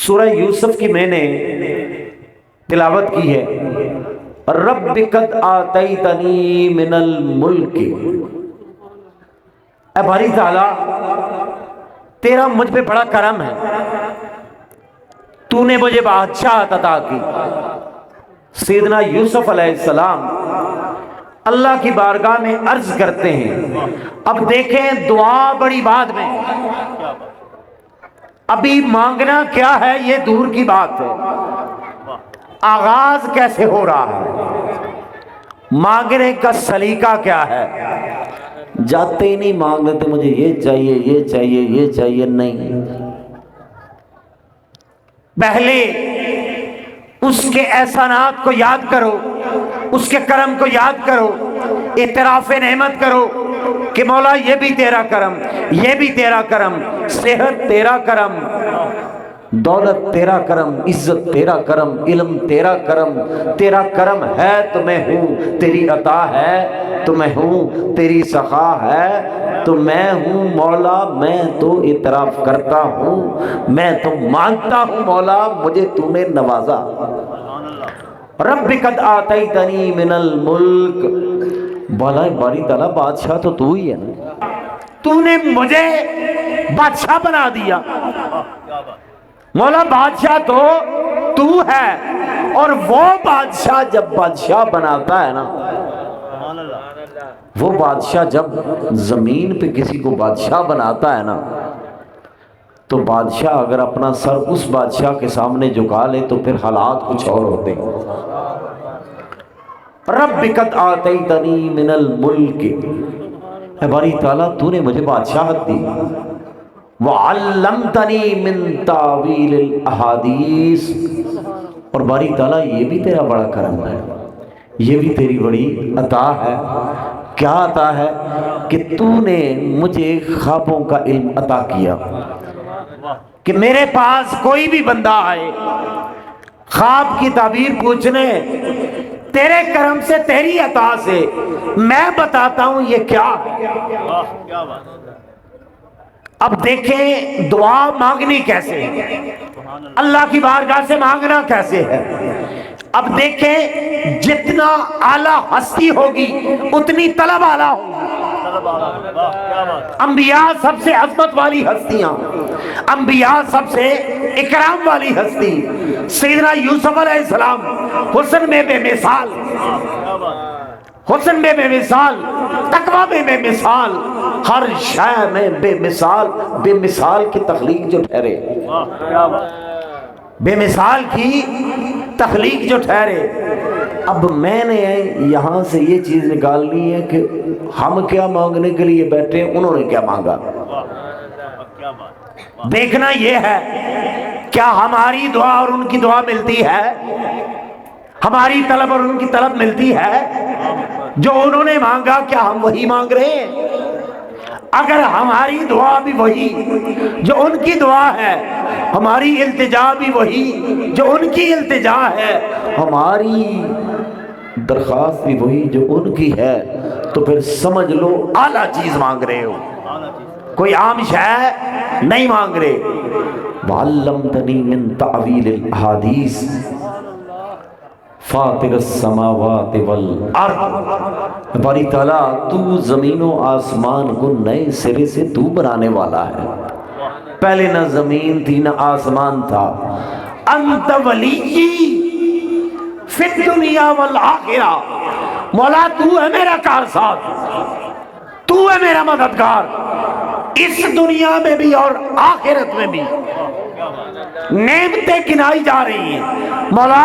سورہ یوسف کی میں نے تلاوت کی ہے، رب قد آتیتنی من الملک، اے باری تعالیٰ تیرا مجھ پہ بڑا کرم ہے، تو نے مجھے بادشاہت عطا کی۔ سیدنا یوسف علیہ السلام اللہ کی بارگاہ میں عرض کرتے ہیں، اب دیکھیں دعا بڑی بعد میں، ابھی مانگنا کیا ہے یہ دور کی بات ہے، آغاز کیسے ہو رہا ہے، مانگنے کا سلیقہ کیا ہے۔ جاتے ہی نہیں مانگ لیتے مجھے یہ چاہیے یہ چاہیے یہ چاہیے، نہیں، پہلے اس کے احسانات کو یاد کرو، اس کے کرم کو یاد کرو، اعتراف نعمت کرو کہ مولا یہ بھی تیرا کرم، یہ بھی تیرا کرم، صحت تیرا کرم، دولت تیرا کرم، عزت تیرا کرم، علم تیرا کرم، تیرا کرم ہے تو میں ہوں، تیری عطا ہے تو میں ہوں، تیری سخا ہے تو میں ہوں مولا، میں تو اعتراف کرتا ہوں، میں تو مانتا ہوں مولا مجھے تو نے نوازا۔ رب قد آتیتنی من الملک، باری تعالیٰ بادشاہ تو تو ہی ہے نا، تو نے مجھے بادشاہ بنا دیا، مولا بادشاہ تو ہے، اور وہ بادشاہ جب بادشاہ بناتا ہے نا، وہ بادشاہ جب زمین پہ کسی کو بادشاہ بناتا ہے نا، تو بادشاہ اگر اپنا سر اس بادشاہ کے سامنے جھکا لے تو پھر حالات کچھ اور ہوتے ہیں۔ رب قد آتیتنی من الملک، اے باری تعالیٰ تو نے مجھے بادشاہت دی، وعلمتنی من تاویل الاحادیث، اور باری تعالیٰ یہ بھی تیرا بڑا کرم ہے، یہ بھی تیری بڑی عطا ہے۔ کیا عطا ہے؟ کہ تو نے مجھے خوابوں کا علم عطا کیا، کہ میرے پاس کوئی بھی بندہ آئے خواب کی تعبیر پوچھنے، تیرے کرم سے تیری عطا سے میں بتاتا ہوں یہ کیا ہے۔ اب دیکھیں دعا مانگنی کیسے ہے، اللہ کی بارگاہ سے مانگنا کیسے ہے۔ اب دیکھیں جتنا اعلیٰ ہستی ہوگی اتنی طلب اعلیٰ ہوگی۔ انبیاء سب سے عظمت والی ہستیاں، انبیاء سب سے اکرام والی ہستی سیدنا یوسف علیہ السلام، حسن میں بے مثال، حسن میں بے مثال، تقوی میں بے مثال، ہر شے میں بے مثال، بے مثال کی تخلیق جو ٹھہرے، بے مثال کی تخلیق جو ٹھہرے۔ اب میں نے یہاں سے یہ چیز نکالنی ہے کہ ہم کیا مانگنے کے لیے بیٹھے، انہوں نے کیا مانگا۔ دیکھنا یہ ہے کیا ہماری دعا اور ان کی دعا ملتی ہے، ہماری طلب اور ان کی طلب ملتی ہے، جو انہوں نے مانگا کیا ہم وہی مانگ رہے ہیں۔ اگر ہماری دعا بھی وہی جو ان کی دعا ہے، ہماری التجا بھی وہی جو ان کی التجا ہے، ہماری درخواست بھی وہی جو ان کی ہے، تو پھر سمجھ لو اعلیٰ چیز مانگ رہے ہو، کوئی عام شے نہیں مانگ رہے۔ وَعَلَّمْتَنِي مِن تَعْوِيلِ الْأَحَادِيثِ فاطر السماوات والارض، باری تعالیٰ تو زمین و آسمان کو نئے سرے سے تو بنانے والا ہے، پہلے نہ زمین تھی نہ آسمان تھا۔ انت ولی فی الدنیا والآخرہ، مولا تو ہے میرا کارساز، تو ہے میرا مددگار، اس دنیا میں بھی اور آخرت میں بھی۔ نعمتیں گنائی جا رہی ہیں، مولا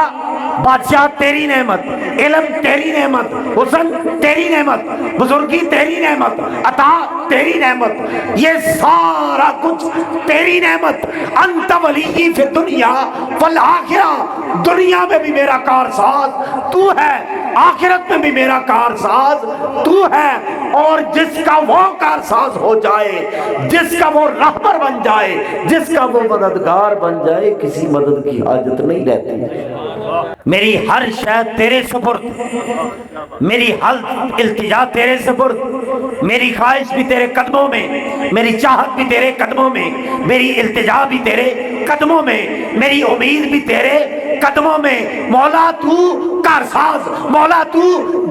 بادشاہ تیری نعمت، علم تیری نعمت، حسن تیری نعمت، بزرگی تیری نعمت، عطا تیری نعمت، یہ سارا کچھ تیری نعمت۔ انت ولی فی الدنیا والآخرہ، دنیا میں بھی میرا کارساز تو ہے، آخرت میں بھی میرا کارساز تو ہے، اور جس کا وہ کارساز ہو جائے، جس کا وہ رہبر بن جائے، جس کا وہ مددگار بن جائے، کسی مدد کی حاجت نہیں رہتی۔ میری ہر شے تیرے سپرد، میری ہر التجا تیرے سپرد، میری خواہش بھی تیرے قدموں میں، میری چاہت بھی تیرے قدموں میں، میری التجا بھی تیرے قدموں میں، میری امید بھی تیرے قدموں میں۔ مولا تو کارساز، مولا تو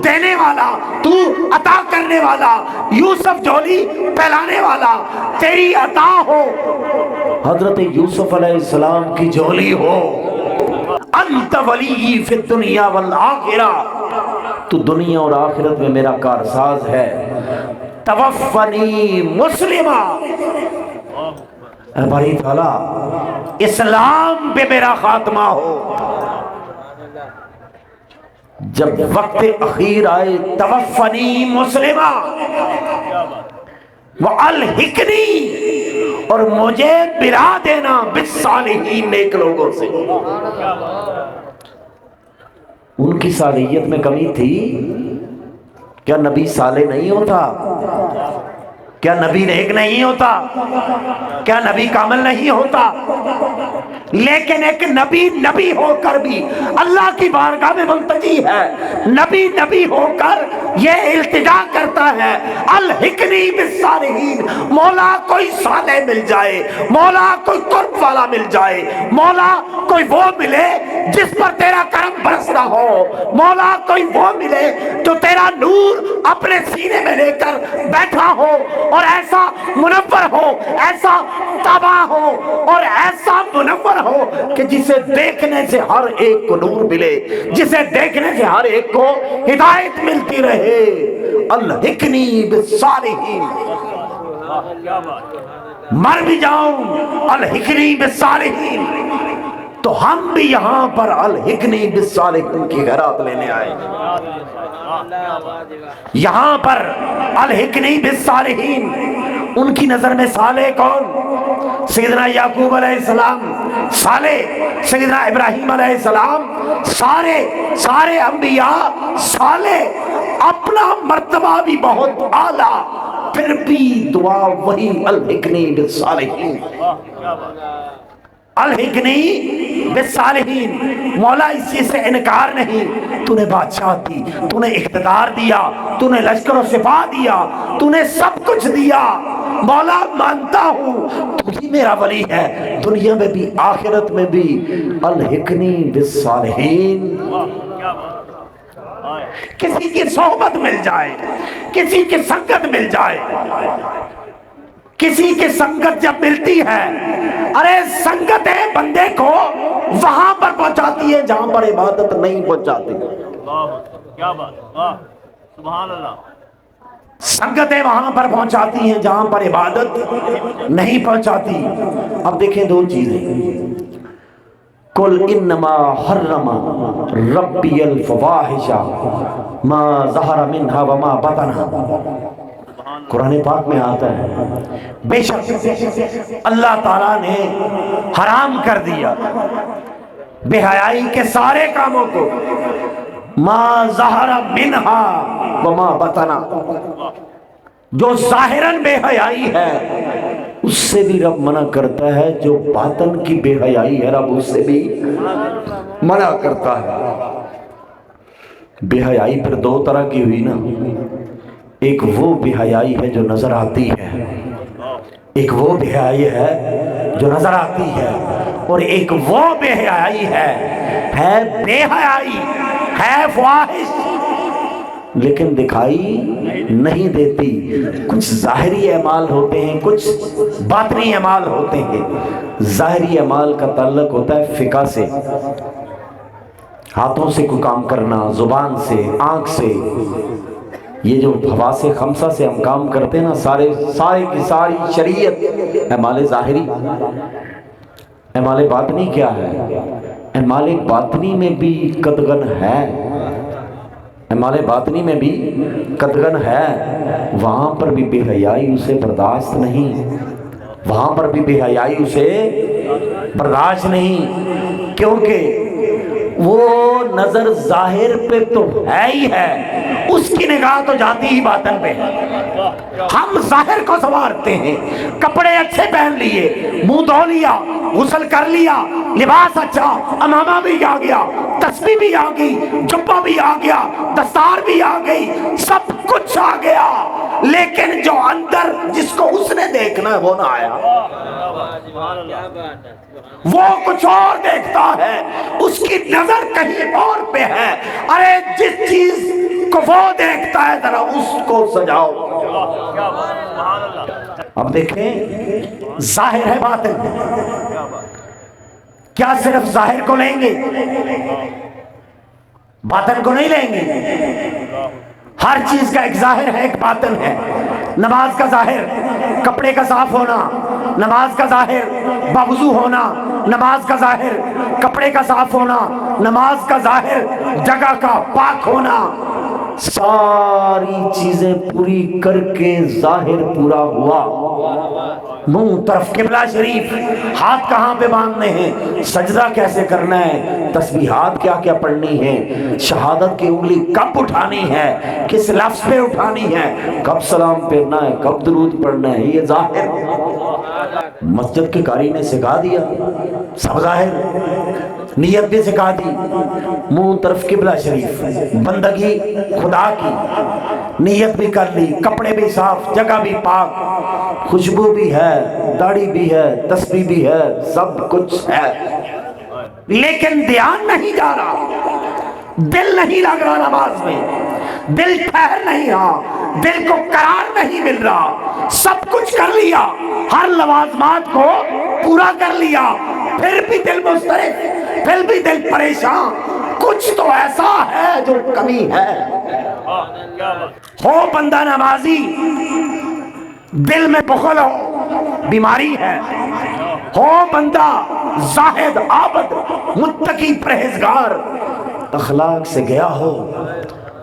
دینے والا، تو عطا کرنے والا، یوسف جھولی پھیلانے والا، تیری عطا ہو حضرت یوسف علیہ السلام کی جھولی ہو۔ انت ولی فی الدنیا والآخرہ، تو دنیا اور آخرت میں میرا کارساز ہے۔ توفنی مسلمہ، اے باری تعالیٰ اسلام پہ میرا خاتمہ ہو۔ جب وقت اخیر آئے توفنی مسلمہ وَأَلْحِقْنِي، اور مجھے ملا دینا بالصالحین، نیک لوگوں سے۔ ان کی صالحیت میں کمی تھی؟ کیا نبی صالح نہیں ہوتا؟ کیا نبی نیک نہیں ہوتا؟ کیا نبی کامل نہیں ہوتا؟ لیکن ایک نبی نبی ہو کر بھی اللہ کی بارگاہ میں ملتجی ہے، نبی نبی ہو کر یہ التجا کرتا ہے، الحقنی بالصالحین، مولا کوئی صالح مل جائے، مولا کوئی قرب والا مل جائے، مولا کوئی وہ ملے جس پر تیرا کرم برستا ہو، مولا کوئی وہ ملے جو تیرا نور اپنے سینے میں لے کر بیٹھا ہو، اور ایسا منور ہو، ایسا تابع ہو، اور ایسا منور ہو کہ جسے دیکھنے سے ہر ایک کو نور ملے، جسے دیکھنے سے ہر ایک کو ہدایت ملتی رہے۔ الحقنی بالصالحین، مر بھی جاؤں الحقنی بالصالحین۔ تو ہم بھی یہاں پر الحقنی بالصالحین کی خیرات لینے آئے۔ یہاں پر الحقنی بالصالحین، ان کی نظر میں صالح کون؟ سیدنا یعقوب علیہ السلام صالح، سیدنا ابراہیم علیہ السلام سارے انبیاء صالح، اپنا مرتبہ بھی بہت اعلیٰ، پھر بھی دعا وہی الحقنی بالصالحین، الحقنی بالصالحین۔ مولا اس چیز سے انکار نہیں، تو نے بادشاہ دی، تو نے اقتدار دیا، تو نے لشکر و سپاہ دیا، تو نے سب کچھ دیا، مولا مانتا ہوں تو ہی میرا ولی ہے، دنیا میں بھی آخرت میں بھی۔ الحقنی بالصالحین، کسی کی صحبت مل جائے، کسی کی سنگت مل جائے، کسی کی سنگت جب ملتی ہے، ارے سنگت بندے کو وہاں پر پہنچاتی ہے جہاں پر عبادت نہیں پہنچاتی۔ کیا بات، سبحان اللہ۔ سنگتیں وہاں پر پہنچاتی ہیں جہاں پر عبادت نہیں پہنچاتی۔ اب دیکھیں دو چیزیں، قُلْ إِنَّمَا حَرَّمَ رَبِّيَ الْفَوَاحِشَ مَا ظَهَرَ مِنْهَا وَمَا بَطَنَ، قرآن پاک میں آتا ہے بے شک اللہ تعالیٰ نے حرام کر دیا بے حیائی کے سارے کاموں کو، ما ظہر منہا وما بطنا، جو ظاہراً بے حیائی ہے اس سے بھی رب منع کرتا ہے، جو باطن کی بے حیائی ہے رب اس سے بھی منع کرتا ہے۔ بے حیائی پھر دو طرح کی ہوئی نا، ایک وہ بے حیائی ہے جو نظر آتی ہے، ایک وہ بے حیائی ہے جو نظر آتی ہے، اور ایک وہ بے حیائی ہے بے حیائی، ہے فواحش لیکن دکھائی نہیں دیتی۔ کچھ ظاہری اعمال ہوتے ہیں، کچھ باطنی اعمال ہوتے ہیں۔ ظاہری اعمال کا تعلق ہوتا ہے فقہ سے، ہاتھوں سے کوئی کام کرنا، زبان سے، آنکھ سے، یہ جو حواس خمسہ سے ہم کام کرتے ہیں نا، سارے کی ساری شریعت اعمال ظاہری۔ اعمال باطنی کیا ہے؟ اعمال باطنی میں بھی قطغن ہے، اعمال باطنی میں بھی قطغن ہے، وہاں پر بھی بے حیائی اسے برداشت نہیں، وہاں پر بھی بے حیائی اسے برداشت نہیں، کیونکہ وہ نظر ظاہر پہ تو ہے ہی ہے، اس کی نگاہ تو جاتی ہی باطن پہ ہے۔ ہم ظاہر کو سنوارتے ہیں، کپڑے اچھے پہن لیے، منہ دھو لیا، غسل کر لیا، لباس اچھا، امامہ بھی آ گیا، تسبیح بھی آ گئی، جبہ بھی آ گیا، دستار بھی آ گئی، سب کچھ آ گیا، لیکن جو اندر جس کو اس نے دیکھنا ہے وہ نہ آیا، وہ کچھ اور دیکھتا ہے، اس کی نظر کہیں اور پہ ہے۔ ارے جس چیز کو وہ دیکھتا ہے ذرا اس کو سجاؤ۔ اب دیکھیں ظاہر ہے باطن، کیا صرف ظاہر کو لیں گے، باطن کو نہیں لیں گے؟ ہر چیز کا ایک ظاہر ہے ایک باطن ہے۔ نماز کا ظاہر کپڑے کا صاف ہونا، نماز کا ظاہر باوضو ہونا، نماز کا ظاہر کپڑے کا صاف ہونا، نماز کا ظاہر جگہ کا پاک ہونا۔ ساری چیزیں پوری کر کے ظاہر پورا ہوا، منہ طرف قبلہ شریف، ہاتھ کہاں پہ باندھنے ہیں، سجدہ کیسے کرنا ہے، تسبیحات کیا کیا پڑھنی ہے، شہادت کی انگلی کب اٹھانی ہے، کس لفظ پہ اٹھانی ہے، کب سلام پھیرنا ہے، کب درود پڑھنا ہے، یہ ظاہر مسجد کے قاری نے سکھا دیا، سب ظاہر۔ نیت بھی سکھا دی، منہ طرف قبلہ شریف، بندگی خدا کی، نیت بھی کر لی، کپڑے بھی صاف، جگہ بھی پاک، خوشبو بھی ہے، داڑھی بھی ہے، تسبیح بھی ہے، سب کچھ ہے، لیکن دھیان نہیں جا رہا، دل نہیں لگ رہا نماز میں، دل ٹھہر نہیں رہا، دل کو قرار نہیں مل رہا۔ سب کچھ کر لیا، ہر لوازمات کو پورا کر لیا، پھر بھی دل مضطرب، پھر بھی دل پریشان، کچھ تو ایسا ہے جو کمی ہے۔ ہو بندہ نمازی، دل میں بخل ہو، بیماری ہے، ہو بندہ زاہد عابد متقی پرہیزگار، اخلاق سے گیا ہو،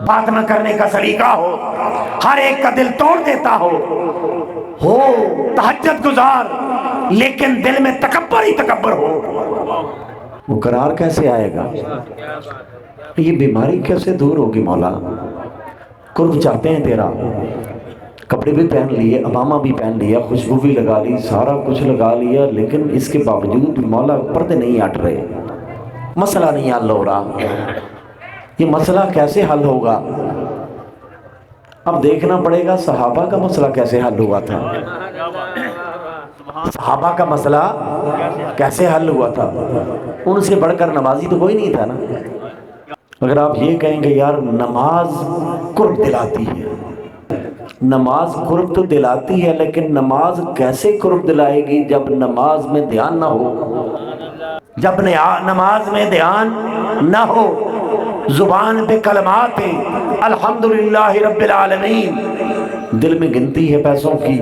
بات نہ کرنے کا سلیقہ ہو، ہر ایک کا دل توڑ دیتا ہو تہجد گزار، لیکن دل میں تکبر ہی تکبر ہو، وہ قرار کیسے آئے گا؟ یہ بیماری کیسے دور ہوگی مولا؟ قرب چاہتے ہیں تیرا، کپڑے بھی پہن لیے، امامہ بھی پہن لیا، خوشبو بھی لگا لی، سارا کچھ لگا لیا، لیکن اس کے باوجود مولا پردے نہیں ہٹ رہے، مسئلہ نہیں حل ہو رہا۔ یہ مسئلہ کیسے حل ہوگا؟ اب دیکھنا پڑے گا صحابہ کا مسئلہ کیسے حل ہوا تھا، صحابہ کا مسئلہ کیسے حل ہوا تھا، ان سے بڑھ کر نمازی تو کوئی نہیں تھا نا۔ اگر آپ یہ کہیں گے یار نماز قرب دلاتی ہے، نماز قرب تو دلاتی ہے، لیکن نماز کیسے قرب دلائے گی جب نماز میں دھیان نہ ہو، جب نماز میں دھیان نہ ہو، زبان پہ کلمات ہیں الحمدللہ رب العالمین، دل میں گنتی ہے پیسوں کی،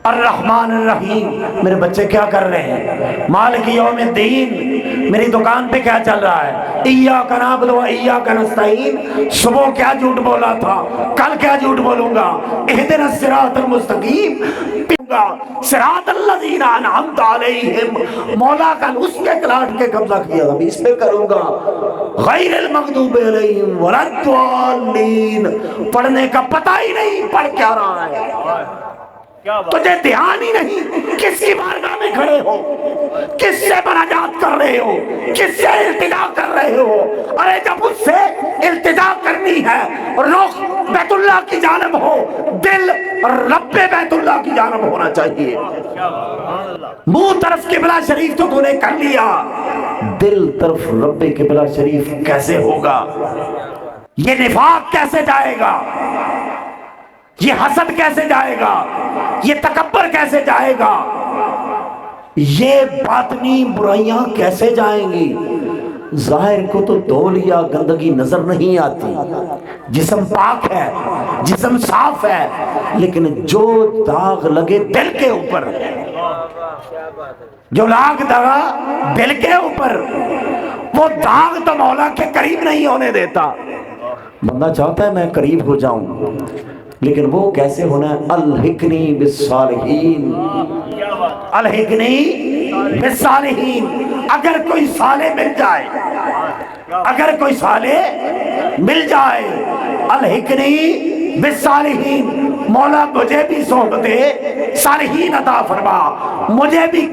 الرحمن الرحیم میرے بچے کیا کر رہے ہیں، مالک یوم الدین میری دکان پہ کیا چل رہا ہے، ایاک نعبد و ایاک نستعین، صبح کیا جھوٹ بولا تھا، کل کیا جھوٹ بولوں گا، اہدنا الصراط المستقیم، صراط الذین انعمت علیہم، مولا کا اس کے کلاٹ کے قبضہ کیا تھا، اس پہ کروں گا، غیر المغضوب علیہم ولا الضالین، پڑھنے کا پتہ ہی نہیں پڑھ کیا رہا ہے، تجھے دھیان ہی نہیں کس کی بارگاہ میں کھڑے ہو، کس سے مناجات کر رہے ہو، کس سے التجا کر رہے ہو۔ ارے جب اس سے التجا کرنی ہے رخ بیت اللہ کی جانب ہو، دل رب بیت اللہ کی جانب ہونا چاہیے۔ منہ طرف قبلہ شریف تو نے کر لیا، دل طرف رب قبلہ شریف کیسے ہوگا؟ یہ نفاق کیسے جائے گا؟ یہ حسد کیسے جائے گا؟ یہ تکبر کیسے جائے گا؟ یہ باطنی برائیاں کیسے جائیں گی؟ ظاہر کو تو دھو لیا، گندگی نظر نہیں آتی، جسم پاک ہے، جسم صاف ہے، لیکن جو داغ لگے دل کے اوپر، جو لاگ دگا دل کے اوپر، وہ داغ تو مولا کے قریب نہیں ہونے دیتا۔ بندہ چاہتا ہے میں قریب ہو جاؤں، لیکن وہ کیسے ہونا ہے؟ الحقنی بالصالحین، الحقنی بالصالحین، اگر کوئی صالح مل جائے، اگر کوئی صالح مل جائے، الحقنی بالصالحین، مولا مجھے بھی صحبت صالحین عطا فرما، مجھے بھی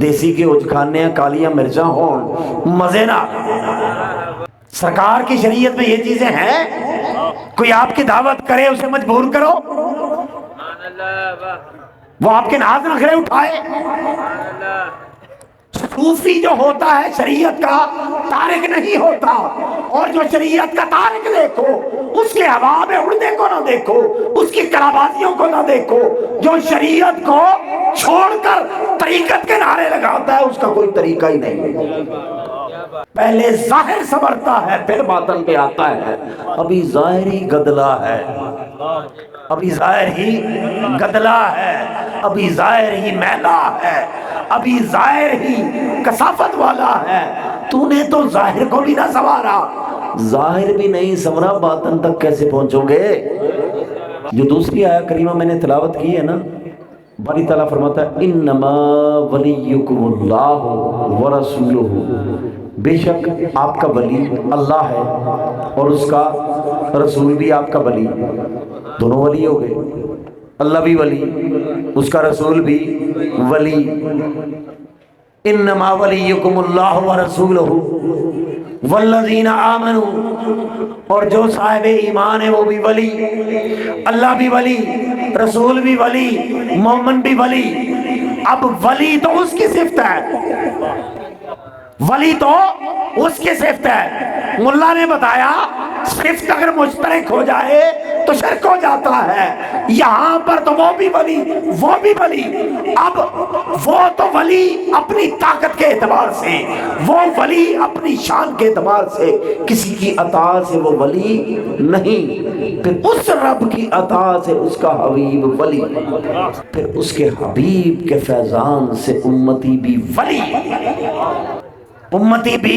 دیسی گھیو چ کھانے ہاں، کالیاں مرچاں ہون مزے نہ۔ سرکار کی شریعت میں یہ چیزیں ہیں؟ کوئی آپ کی دعوت کرے اسے مجبور کرو، وہ آپ کے ناز نخرے اٹھائے۔ صوفی جو ہوتا ہے شریعت کا تارک نہیں ہوتا، اور جو شریعت کا تارک دیکھو اس کے ہوا میں اڑنے کو نہ دیکھو، اس کی کرابازیوں کو نہ دیکھو۔ جو شریعت کو چھوڑ کر طریقت کے نعرے لگاتا ہے اس کا کوئی طریقہ ہی نہیں۔ پہلے ظاہر سنورتا ہے پھر باطن پہ آتا ہے۔ ابھی ظاہر ہی گدلا ہے، ابھی ظاہر ہی گدلا ہے، ابھی ظاہر ہی میلا ہے، ابھی ظاہر ہی کثافت والا ہے۔ تو نے تو ظاہر کو بھی نہ سنوارا، ظاہر بھی نہیں سنورا، باطن تک کیسے پہنچو گے؟ جو دوسری آیت کریمہ میں نے تلاوت کی ہے نا، باری تعالیٰ فرماتا ہے انما ولیکم اللہ ورسولہ، بے شک آپ کا ولی اللہ ہے اور اس کا رسول بھی آپ کا ولی، دونوں ولی ہو گئے، اللہ بھی ولی اس کا رسول بھی ولی۔ انما ولیکم اللہ ورسولہ والذین آمنوا، اور جو صاحب ایمان ہے وہ بھی ولی، اللہ بھی ولی، رسول بھی ولی، مومن بھی ولی۔ اب ولی تو اس کی صفت ہے، ولی تو اس کی صفت ہے۔ ملا نے بتایا صفت اگر مشترک ہو جائے تو شرک ہو جاتا ہے، یہاں پر تو وہ بھی ولی وہ بھی ولی۔ اب وہ تو ولی اپنی طاقت کے اعتبار سے، وہ ولی اپنی شان کے اعتبار سے، کسی کی عطا سے وہ ولی نہیں، پھر اس رب کی عطا سے اس کا حبیب ولی، پھر اس کے حبیب کے فیضان سے امتی بھی ولی، امتی بھی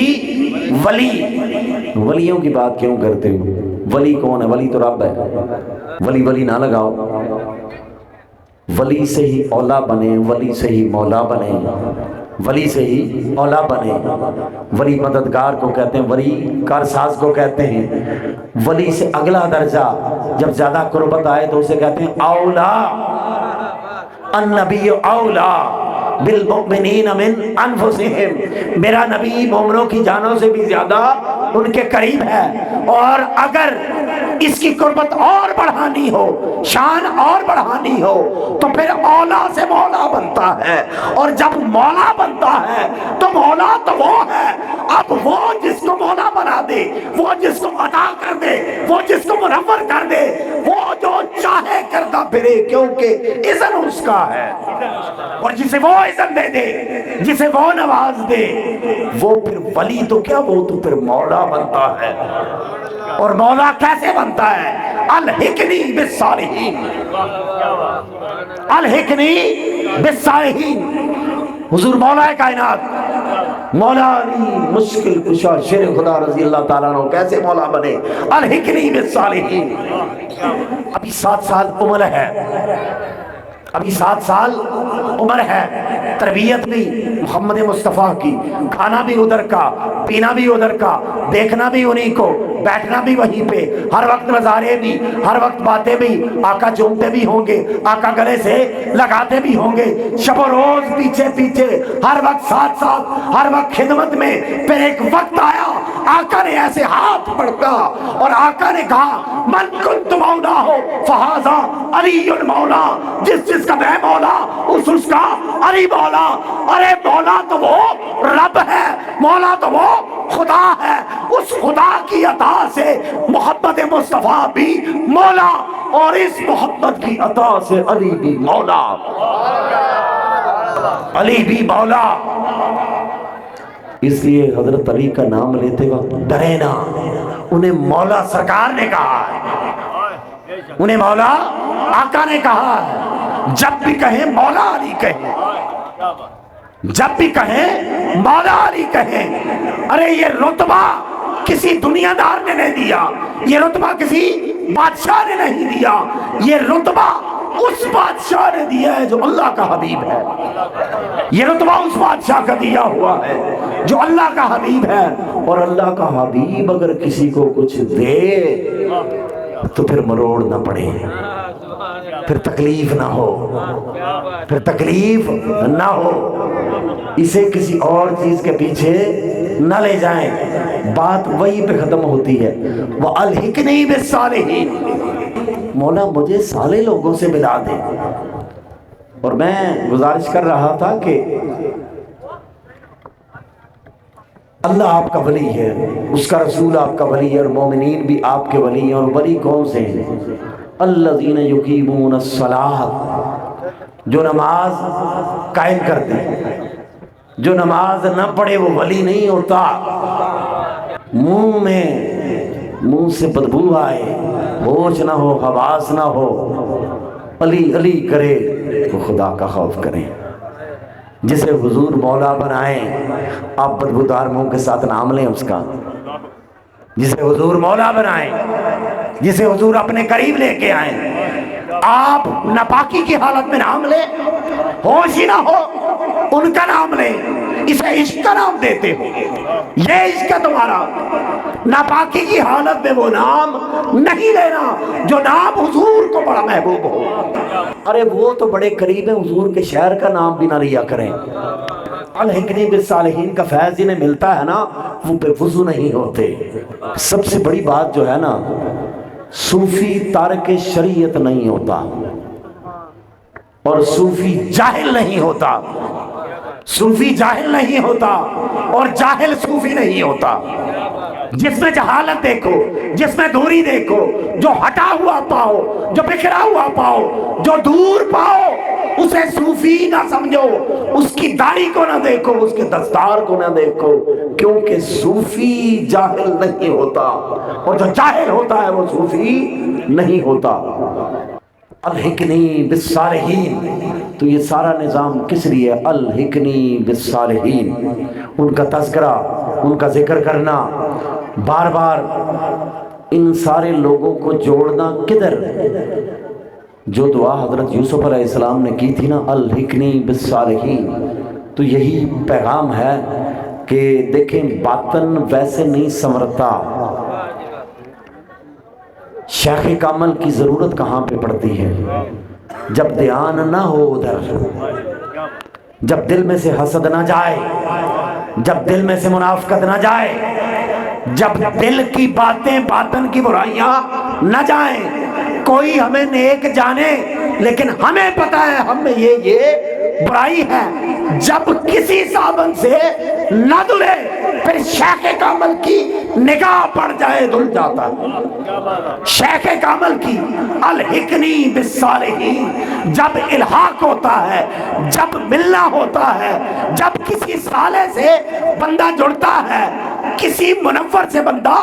ولی۔ ولیوں کی بات کیوں کرتے ہو؟ ولی کون ہے؟ ولی تو رب ہے، ولی ولی نہ لگاؤ۔ ولی سے ہی اولا بنے، ولی سے ہی مولا بنے، ولی سے ہی اولا بنے۔ ولی مددگار کو کہتے ہیں، ولی کارساز کو کہتے ہیں۔ ولی سے اگلا درجہ جب زیادہ قربت آئے تو اسے کہتے ہیں اولا، النبی اولا بالمؤمنین من انفسہم، میرا نبی مومنوں کی جانوں سے بھی زیادہ ان کے قریب ہے۔ اور اگر اس کی قربت اور بڑھانی ہو، شان اور بڑھانی ہو تو پھر اولا سے مولا بنتا ہے، اور جب مولا بنتا ہے تو مولا تو وہ ہے، اب وہ جس کو مولا بنا دے، وہ جس کو عطا کر دے، وہ جس کو منور کر دے، وہ جو چاہے کرتا پھرے، کیونکہ اذن اس کا ہے۔ اور جسے وہ اذن دے دے، جسے وہ نواز دے، وہ پھر ولی تو کیا، وہ تو پھر مولا بنتا ہے۔ اور مولا کیسے بنتا ہے؟ الحقنی بالصالحین، الحقنی بالصالحین۔ حضور مولا کائنات، مولا علی مشکل کشا شیر خدا رضی اللہ تعالیٰ عنہ کیسے مولا بنے؟ الحقنی بالصالحین۔ ابھی 7 سال عمر ہے، ابھی 7 سال عمر ہے، تربیت بھی محمد مصطفیٰ کی، کھانا بھی ادھر کا، پینا بھی ادھر کا، دیکھنا بھی انہی کو، بیٹھنا بھی وہیں پہ، ہر وقت نظارے بھی، ہر وقت باتیں بھی، آقا چومتے بھی ہوں گے، آقا گلے سے لگاتے بھی ہوں گے، شب و روز پیچھے پیچھے، ہر وقت ساتھ ساتھ، ہر وقت خدمت میں۔ پھر ایک وقت آیا آقا نے ایسے ہاتھ پڑھتا اور آقا نے کہا من کنت مولا ہو فہذا علی مولا، جس جس کا میں مولا اس کا علی مولا۔ ارے مولا تو وہ رب ہے، مولا تو وہ خدا ہے، اس خدا کی عطا سے محبت مصطفیٰ بھی مولا، اور اس محبت کی عطا سے علی بھی مولا، علی بھی مولا۔ اس لیے حضرت علی کا نام لیتے وقت ڈرے نہ، انہیں مولا سرکار نے کہا ہے، انہیں مولا آقا نے کہا ہے۔ جب بھی کہیں مولا علی کہیں، جب بھی کہیں مولا علی کہیں۔ ارے یہ رتبہ کسی دنیا دار نے نہیں دیا، یہ رتبہ کسی بادشاہ نے نہیں دیا، یہ رتبہ اس بادشاہ نے دیا ہے جو اللہ کا حبیب ہے، یہ رتبہ اس بادشاہ کا دیا ہوا ہے جو اللہ کا حبیب ہے۔ اور اللہ کا حبیب اگر کسی کو کچھ دے تو پھر مروڑ نہ پڑے، پھر تکلیف نہ ہو، پھر تکلیف نہ ہو، اسے کسی اور چیز کے پیچھے نہ لے جائیں، بات وہی پہ ختم ہوتی ہے، وَأَلْحِقْنِي بِالصَّالِحِينَ، مولا مجھے صالح لوگوں سے ملا دے۔ اور میں گزارش کر رہا تھا کہ اللہ آپ کا ولی ہے، اس کا رسول آپ کا ولی ہے، اور مومنین بھی آپ کے ولی ہیں، اور ولی کون سے ہیں؟ الذین یقیمون الصلاۃ، جو نماز قائم کرتے ہیں، جو نماز نہ پڑھے وہ ولی نہیں ہوتا۔ منہ سے بدبو آئے، ہوش نہ ہو، حواس نہ ہو، علی علی کرے وہ خدا کا خوف کریں۔ جسے حضور مولا بنائیں، آپ بدبودار منہ کے ساتھ نام لیں اس کا۔ جسے حضور مولا بنائیں، جسے حضور اپنے قریب لے کے آئیں، آپ ناپاکی کی حالت میں نام لیں، ہوش ہی نہ ہو ان کا نام لیں، اسے عشق کا نام دیتے ہو، یہ عشق ہے تمہارا۔ ناپاکی کی حالت میں وہ نام نہیں لینا جو نام حضور کو بڑا محبوب ہو۔ ارے وہ تو بڑے قریب ہیں، حضور کے شہر کا نام بھی نہ لیا کریں۔ الحقنی بالصالحین کا فیض جنہیں ملتا ہے نا، وہ بے وضو نہیں ہوتے۔ سب سے بڑی بات جو ہے نا، صوفی تارک شریعت نہیں ہوتا، اور صوفی جاہل نہیں ہوتا، صوفی جاہل نہیں ہوتا، اور جاہل صوفی نہیں ہوتا۔ جس میں جہالت دیکھو، جس میں دوری دیکھو، جو ہٹا ہوا پاؤ، جو بکھرا ہوا پاؤ، جو دور پاؤ، اسے صوفی نہ سمجھو، اس کی داڑھی کو نہ دیکھو، اس کے دستار کو نہ دیکھو، کیونکہ صوفی جاہل نہیں ہوتا، اور جو جاہل ہوتا ہے وہ صوفی نہیں ہوتا۔ الحقنی بالصالحین، تو یہ سارا نظام کس لیے؟ الحقنی بالصالحین، ان کا تذکرہ، ان کا ذکر کرنا، بار بار ان سارے لوگوں کو جوڑنا کدھر؟ جو دعا حضرت یوسف علیہ السلام نے کی تھی نا، الحقنی بالصالحین، تو یہی پیغام ہے کہ دیکھیں باطن ویسے نہیں سنورتا۔ شیخ کامل کی ضرورت کہاں پہ پڑتی ہے؟ جب دھیان نہ ہو ادھر، جب دل میں سے حسد نہ جائے، جب دل میں سے منافقت نہ جائے، جب دل کی باتیں، باطن کی برائیاں نہ جائیں۔ کوئی ہمیں نیک جانے لیکن ہمیں پتا ہے ہم میں یہ برائی ہے، جب کسی صابن سے نہ دھلے پھر شیخ کامل کی نگاہ پڑ جائے دھل جاتا ہے۔ شیخ کامل کی الحقنی بالصالحین، جب الحاق ہوتا ہے، جب ملنا ہوتا ہے، جب کسی صالح سے بندہ جڑتا ہے، کسی منور سے بندہ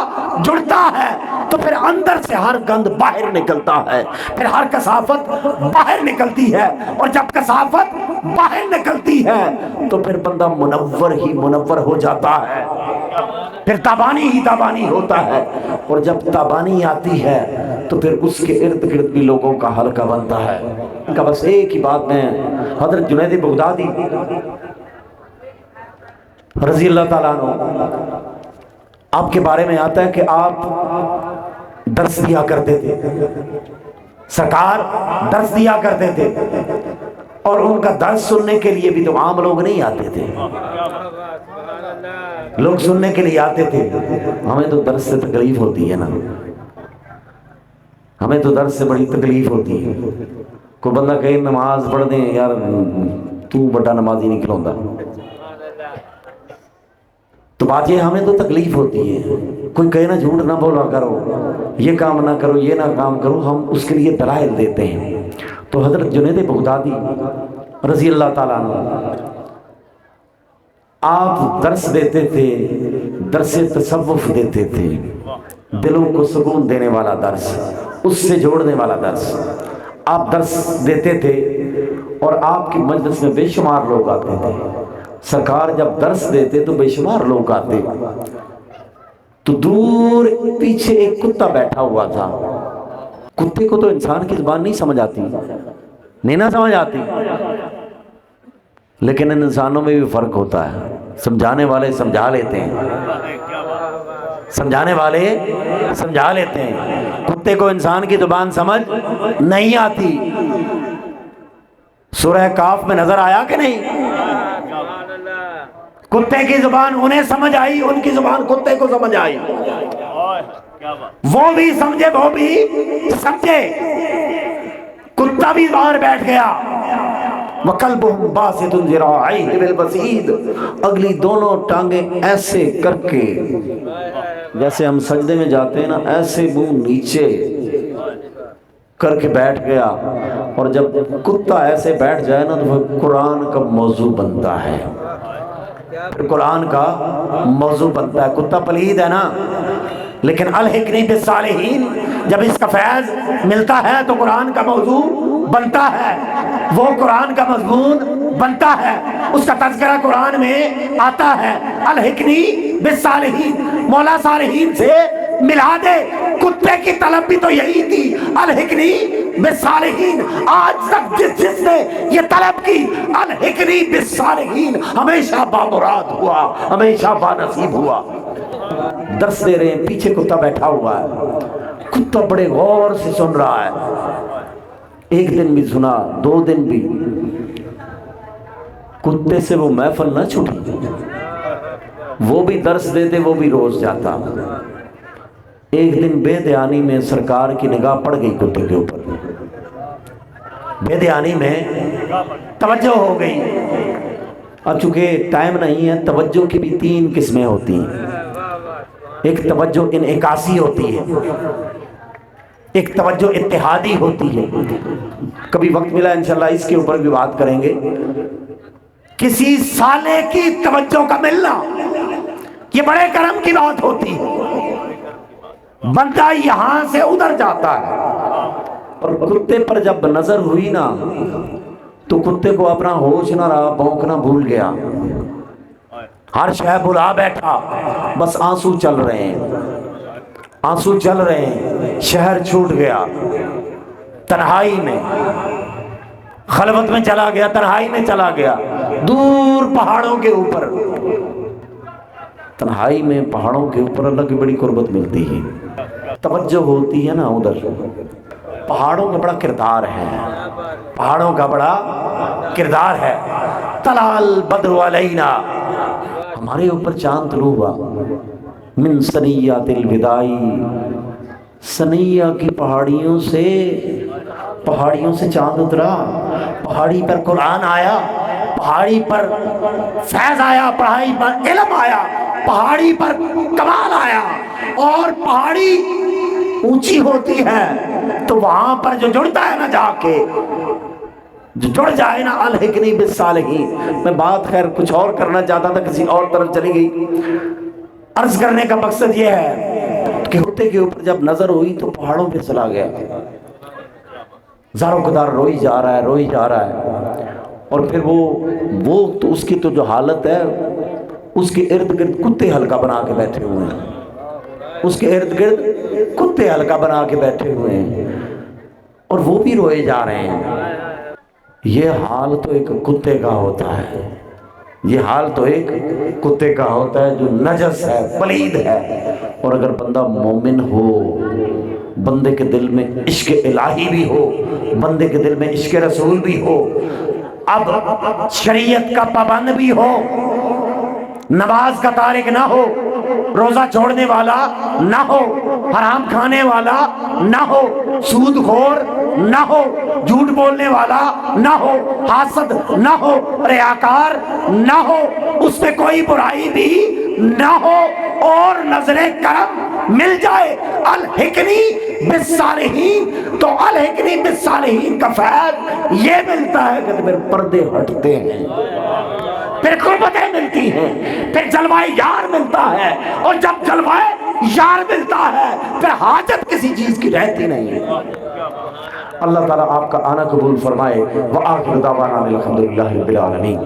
جڑتا ہے، تو پھر اندر سے ہر گند باہر نکلتا ہے، پھر ہر کثافت باہر نکلتی ہے، اور جب کثافت باہر نکلتی ہے تو پھر بندہ منور ہی منور ہو جاتا ہے، پھر تابانی ہی تابانی ہوتا ہے، اور جب تابانی آتی ہے تو پھر اس کے ارد گرد بھی لوگوں کا حلقہ بنتا ہے۔ ان کا بس ایک ہی بات میں حضرت جنید بغدادی رضی اللہ تعالیٰ عنہ، آپ کے بارے میں آتا ہے کہ آپ درس دیا کرتے تھے، سرکار درس دیا کرتے تھے، اور ان کا درس سننے کے لیے بھی تو عام لوگ نہیں آتے تھے، لوگ سننے کے لیے آتے تھے۔ ہمیں تو درس سے تکلیف ہوتی ہے نا، ہمیں تو درس سے بڑی تکلیف ہوتی ہے۔ کوئی بندہ کہے نماز پڑھ دیں، یار تو بڑا نمازی نہیں کھلوندا، تو بات یہ ہمیں تو تکلیف ہوتی ہے۔ کوئی کہے نا جھوٹ نہ بولا کرو، یہ کام نہ کرو، یہ نہ کام کرو، ہم اس کے لیے دلائل دیتے ہیں۔ تو حضرت جنید بغدادی رضی اللہ تعالیٰ عنہ، آپ درس دیتے تھے، درس تصوف دیتے تھے، دلوں کو سکون دینے والا درس، اس سے جوڑنے والا درس آپ درس دیتے تھے، اور آپ کی مجلس میں بے شمار لوگ آتے تھے۔ سرکار جب درس دیتے تو بے شمار لوگ آتے، تو دور پیچھے ایک کتا بیٹھا ہوا تھا۔ کتے کو تو انسان کی زبان نہیں سمجھ آتی، نہیں نہ سمجھ آتی، لیکن ان انسانوں میں بھی فرق ہوتا ہے، سمجھانے والے سمجھا لیتے ہیں۔ سمجھانے والے سمجھا لیتے ہیں، کتے کو انسان کی زبان سمجھ نہیں آتی۔ سورہ کاف میں نظر آیا کہ نہیں؟ کتے کی زبان انہیں سمجھ آئی، ان کی زبان کتے کو سمجھ آئی، وہ بھی سمجھے وہ بھی سمجھے، کتا بھی باہر بیٹھ گیا۔ وَقَلْبُهُمْ بَاسِطٌ ذِرَاعَيْهِ بِالْوَسِيدِ، اگلی دونوں ٹانگیں ایسے کر کے، جیسے ہم سجدے میں جاتے ہیں نا، ایسے منہ نیچے کر کے بیٹھ گیا۔ اور جب کتا ایسے بیٹھ جائے نا تو وہ قرآن کا موضوع بنتا ہے، پھر قرآن کا موضوع بنتا ہے۔ کتا پلید ہے نا، لیکن الحقنی بالصالحین جب اس کا فیض ملتا ہے تو قرآن کا موضوع بنتا ہے، وہ قرآن کا مضمون بنتا ہے، اس کا تذکرہ قرآن میں آتا ہے۔ الحقنی بالصالحین، مولا صالحین سے ملا دے۔ کتے کی طلب بھی تو یہی تھی، الحقنی بالصالحین۔ آج تک جس نے یہ طلب کی الحقنی بالصالحین، ہمیشہ بامراد ہوا، ہمیشہ بانصیب ہوا۔ درس دے رہے ہیں، پیچھے کتا بیٹھا ہوا ہے، کتا بڑے غور سے سن رہا ہے۔ ایک دن بھی سنا، 2 دن بھی، کتے سے وہ محفل نہ چھوٹی، وہ بھی درس دیتے، وہ بھی روز جاتا۔ ایک دن بے دھیانی میں سرکار کی نگاہ پڑ گئی کتے کے اوپر، بے دھیانی میں توجہ ہو گئی۔ اب چونکہ ٹائم نہیں ہے، توجہ کی بھی 3 قسمیں ہوتی ہیں۔ ایک توجہ انعکاسی ہوتی ہے، ایک توجہ اتحادی ہوتی ہے۔ کبھی وقت ملا انشاءاللہ اس کے اوپر بھی بات کریں گے۔ کسی سالے کی توجہ کا ملنا یہ بڑے کرم کی بات ہوتی ہے، بندہ یہاں سے ادھر جاتا ہے۔ اور کتے پر جب نظر ہوئی نا تو کتے کو اپنا ہوش نہ رہا، بھونکنا بھول گیا، ہر شے بلا بیٹھا، بس آنسو چل رہے ہیں، آنسو چل رہے ہیں۔ شہر چھوٹ گیا، تنہائی میں خلوت میں چلا گیا، تنہائی میں چلا گیا، دور پہاڑوں کے اوپر، تنہائی میں پہاڑوں کے اوپر اللہ کی بڑی قربت ملتی ہے، توجہ ہوتی ہے نا ادھر۔ پہاڑوں کا بڑا کردار ہے، پہاڑوں کا بڑا کردار ہے۔ طلع البدر علینا، ہمارے اوپر چاند طلوع ہوا، من ثنیات الوداع، ثنیہ کی پہاڑیوں سے چاند اترا، پہاڑی پر قرآن آیا، پہاڑی پر فیض آیا، پہاڑی پر علم آیا، پہاڑی پر کمال آیا۔ اور پہاڑی اونچی ہوتی ہے تو وہاں پر جو جڑتا ہے نا، جا کے جو جڑ جائے نا، الحقنی بالصالحین۔ میں بات خیر کچھ اور کرنا چاہتا تھا، کسی اور طرف چلی گئی۔ عرض کرنے کا مقصد یہ ہے کہ کتے کے اوپر جب نظر ہوئی تو پہاڑوں پہ چلا گیا، زاروں قدار روئی جا رہا ہے، روئی جا رہا ہے۔ اور پھر وہ تو اس کی تو جو حالت ہے، اس کے ارد گرد کتے حلقہ بنا کے بیٹھے ہوئے ہیں، اس کے ارد گرد کتے حلقہ بنا کے بیٹھے ہوئے ہیں، اور وہ بھی روئے جا رہے ہیں۔ یہ حال تو ایک کتے کا ہوتا ہے، یہ حال تو ایک کتے کا ہوتا ہے جو نجس ہے، پلید ہے۔ اور اگر بندہ مومن ہو، بندے کے دل میں عشق الہی بھی ہو، بندے کے دل میں عشق رسول بھی ہو، اب شریعت کا پابند بھی ہو، نماز کا تارک نہ ہو، روزہ چھوڑنے والا نہ ہو، حرام کھانے والا نہ ہو، سود خور نہ ہو، جھوٹ بولنے والا نہ ہو، حاسد نہ ہو، ریاکار نہ ہو، اس میں کوئی برائی بھی نہ ہو، اور نظر کرم مل جائے، الحقنی بالصالحین، تو الحقنی بالصالحین کا فیض یہ ملتا ہے کہ پھر پردے ہٹتے ہیں، پھر قربتیں ملتی ہیں، پھر جلوہ یار ملتا ہے، اور جب جلوہ یار ملتا ہے پھر حاجت کسی چیز کی رہتی نہیں ہے۔ اللہ تعالیٰ آپ کا آنا قبول فرمائے۔ وآخر دعوانا الحمدللہ رب العالمین۔